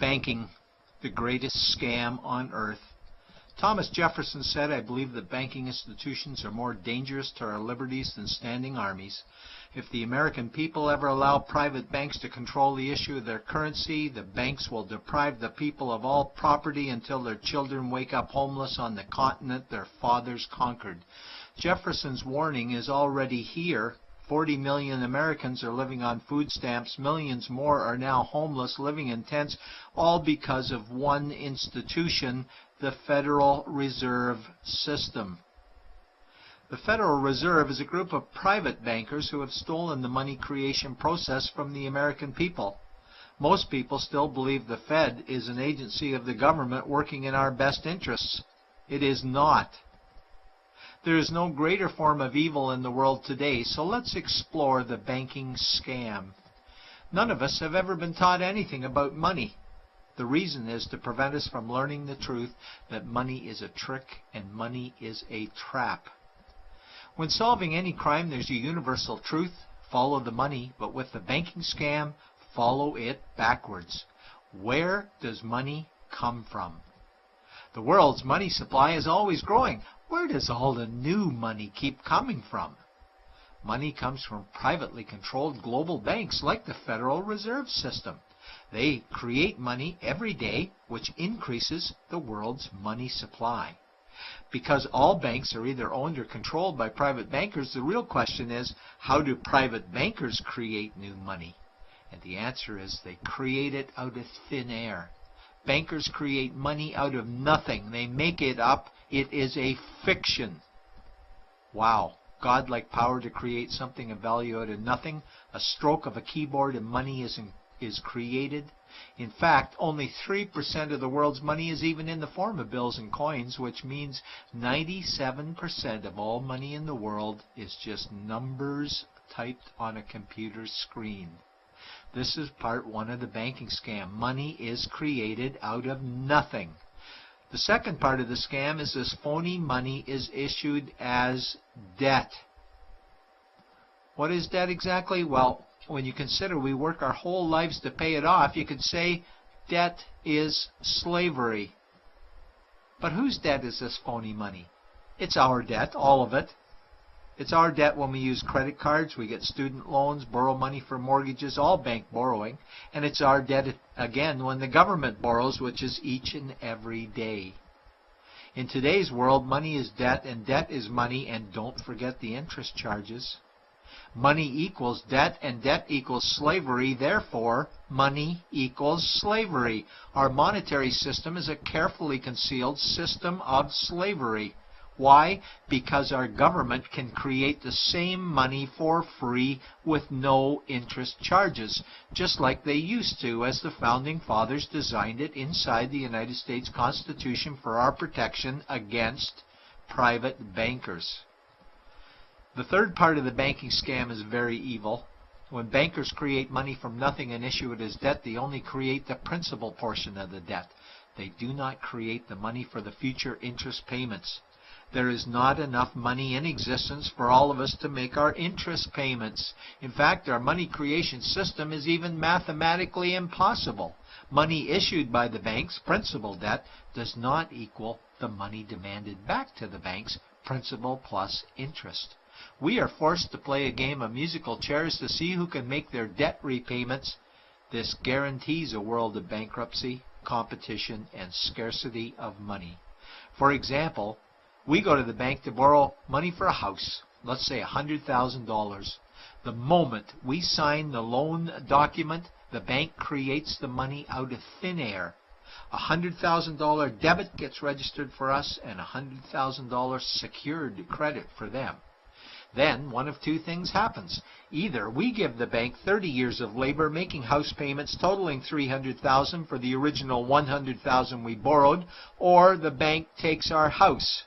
Banking, the greatest scam on earth. Thomas Jefferson said, "I believe that banking institutions are more dangerous to our liberties than standing armies. If the American people ever allow private banks to control the issue of their currency, the banks will deprive the people of all property until their children wake up homeless on the continent their fathers conquered." Jefferson's warning is already here. 40 million Americans are living on food stamps. Millions more are now homeless, living in tents, all because of one institution, the Federal Reserve System. The Federal Reserve is a group of private bankers who have stolen the money creation process from the American people. Most people still believe the Fed is an agency of the government working in our best interests. It is not. There is no greater form of evil in the world today, so let's explore the banking scam. None of us have ever been taught anything about money. The reason is to prevent us from learning the truth that money is a trick and money is a trap. When solving any crime, there's a universal truth: follow the money, but with the banking scam, follow it backwards. Where does money come from? The world's money supply is always growing. Where does all the new money keep coming from? Money comes from privately controlled global banks like the Federal Reserve System. They create money every day, which increases the world's money supply. Because all banks are either owned or controlled by private bankers, the real question is, how do private bankers create new money? And the answer is they create it out of thin air. Bankers create money out of nothing. They make it up. It is a fiction. Wow. Godlike power to create something of value out of nothing. A stroke of a keyboard and money is created. In fact, only 3% of the world's money is even in the form of bills and coins, which means 97% of all money in the world is just numbers typed on a computer screen. This is part one of the banking scam. Money is created out of nothing. The second part of the scam is this phony money is issued as debt. What is debt exactly? Well, when you consider we work our whole lives to pay it off, you could say debt is slavery. But whose debt is this phony money? It's our debt, all of it. It's our debt when we use credit cards, we get student loans, borrow money for mortgages, all bank borrowing. And it's our debt again when the government borrows, which is each and every day. In today's world, money is debt and debt is money, and don't forget the interest charges. Money equals debt and debt equals slavery, therefore money equals slavery. Our monetary system is a carefully concealed system of slavery. Why? Because our government can create the same money for free with no interest charges, just like they used to, as the Founding Fathers designed it inside the United States Constitution for our protection against private bankers. The third part of the banking scam is very evil. When bankers create money from nothing and issue it as debt, they only create the principal portion of the debt. They do not create the money for the future interest payments. There is not enough money in existence for all of us to make our interest payments. In fact, our money creation system is even mathematically impossible. Money issued by the banks, principal debt, does not equal the money demanded back to the banks, principal plus interest. We are forced to play a game of musical chairs to see who can make their debt repayments. This guarantees a world of bankruptcy, competition, and scarcity of money. For example, we go to the bank to borrow money for a house, let's say $100,000. The moment we sign the loan document, the bank creates the money out of thin air. A $100,000 debit gets registered for us and a $100,000 secured credit for them. Then one of two things happens. Either we give the bank 30 years of labor making house payments totaling $300,000 for the original $100,000 we borrowed, or the bank takes our house.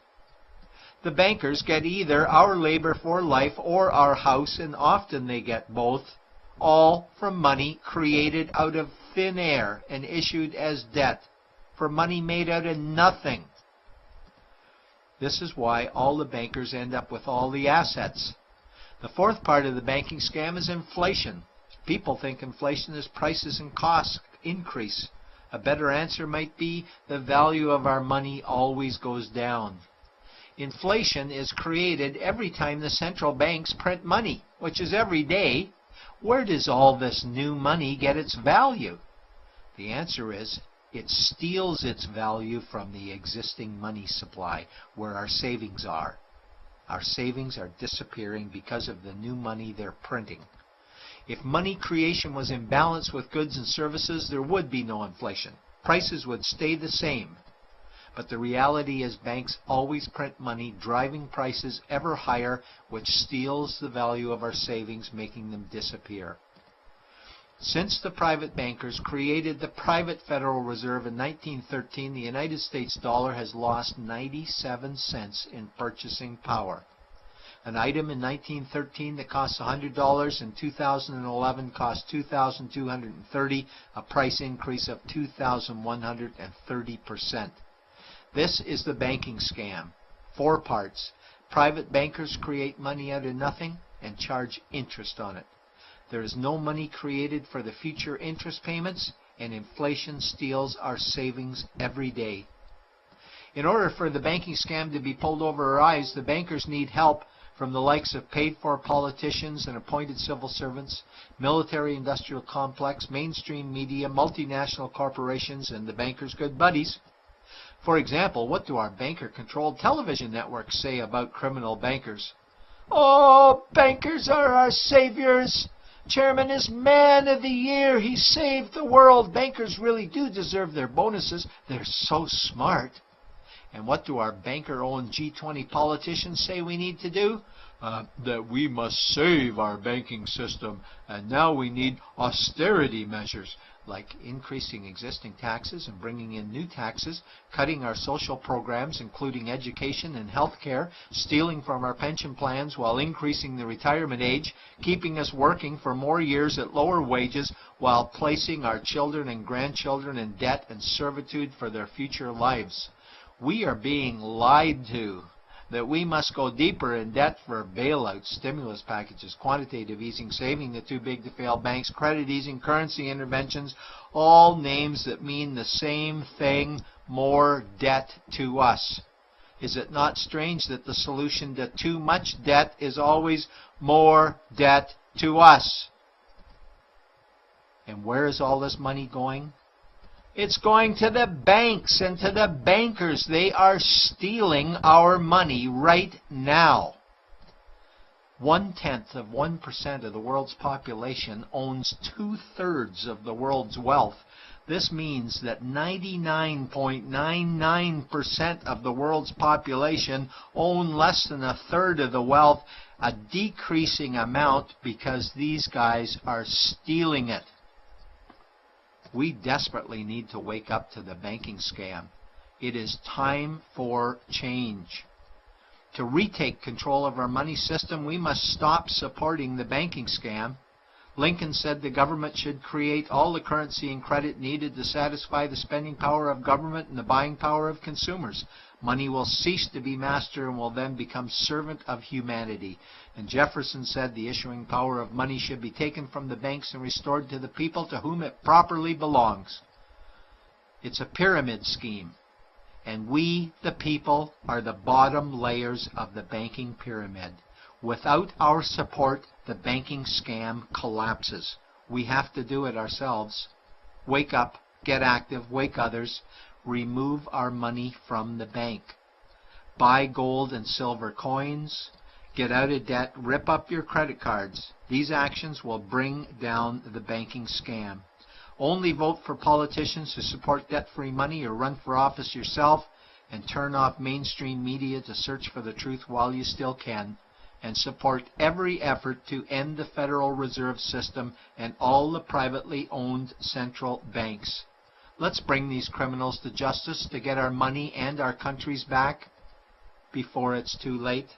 The bankers get either our labor for life or our house, and often they get both, all from money created out of thin air and issued as debt, for money made out of nothing. This is why all the bankers end up with all the assets. The fourth part of the banking scam is inflation. People think inflation is prices and costs increase. A better answer might be the value of our money always goes down. Inflation is created every time the central banks print money, which is every day. Where does all this new money get its value? The answer is it steals its value from the existing money supply, where our savings are. Our savings are disappearing because of the new money they're printing. If money creation was in balance with goods and services, there would be no inflation. Prices would stay the same. But the reality is banks always print money, driving prices ever higher, which steals the value of our savings, making them disappear. Since the private bankers created the private Federal Reserve in 1913, the United States dollar has lost 97 cents in purchasing power. An item in 1913 that cost $100 in 2011 cost $2,230, a price increase of 2,130%. This is the banking scam. 4 parts. Private bankers create money out of nothing and charge interest on it. There is no money created for the future interest payments, and inflation steals our savings every day. In order for the banking scam to be pulled over our eyes, the bankers need help from the likes of paid-for politicians and appointed civil servants, military-industrial complex, mainstream media, multinational corporations, and the bankers' good buddies. For example, what do our banker-controlled television networks say about criminal bankers? "Oh, bankers are our saviors. Chairman is man of the year. He saved the world. Bankers really do deserve their bonuses. They're so smart." And what do our banker-owned G20 politicians say we need to do? That we must save our banking system, and now we need austerity measures, like increasing existing taxes and bringing in new taxes, cutting our social programs, including education and health care, stealing from our pension plans while increasing the retirement age, keeping us working for more years at lower wages while placing our children and grandchildren in debt and servitude for their future lives. We are being lied to that we must go deeper in debt for bailouts, stimulus packages, quantitative easing, saving the too big to fail banks, credit easing, currency interventions, all names that mean the same thing, more debt to us. Is it not strange that the solution to too much debt is always more debt to us? And where is all this money going? It's going to the banks and to the bankers. They are stealing our money right now. 0.1% of the world's population owns 2/3 of the world's wealth. This means that 99.99% of the world's population own less than 1/3 of the wealth, a decreasing amount because these guys are stealing it. We desperately need to wake up to the banking scam. It is time for change. To retake control of our money system, we must stop supporting the banking scam. Lincoln said the government should create all the currency and credit needed to satisfy the spending power of government and the buying power of consumers. Money will cease to be master and will then become servant of humanity. And Jefferson said the issuing power of money should be taken from the banks and restored to the people to whom it properly belongs. It's a pyramid scheme. And we, the people, are the bottom layers of the banking pyramid. Without our support, the banking scam collapses. We have to do it ourselves. Wake up, get active, wake others. Remove our money from the bank. Buy gold and silver coins. Get out of debt. Rip up your credit cards. These actions will bring down the banking scam. Only vote for politicians who support debt-free money, or run for office yourself, and turn off mainstream media to search for the truth while you still can. And support every effort to end the Federal Reserve System and all the privately owned central banks. Let's bring these criminals to justice to get our money and our countries back before it's too late.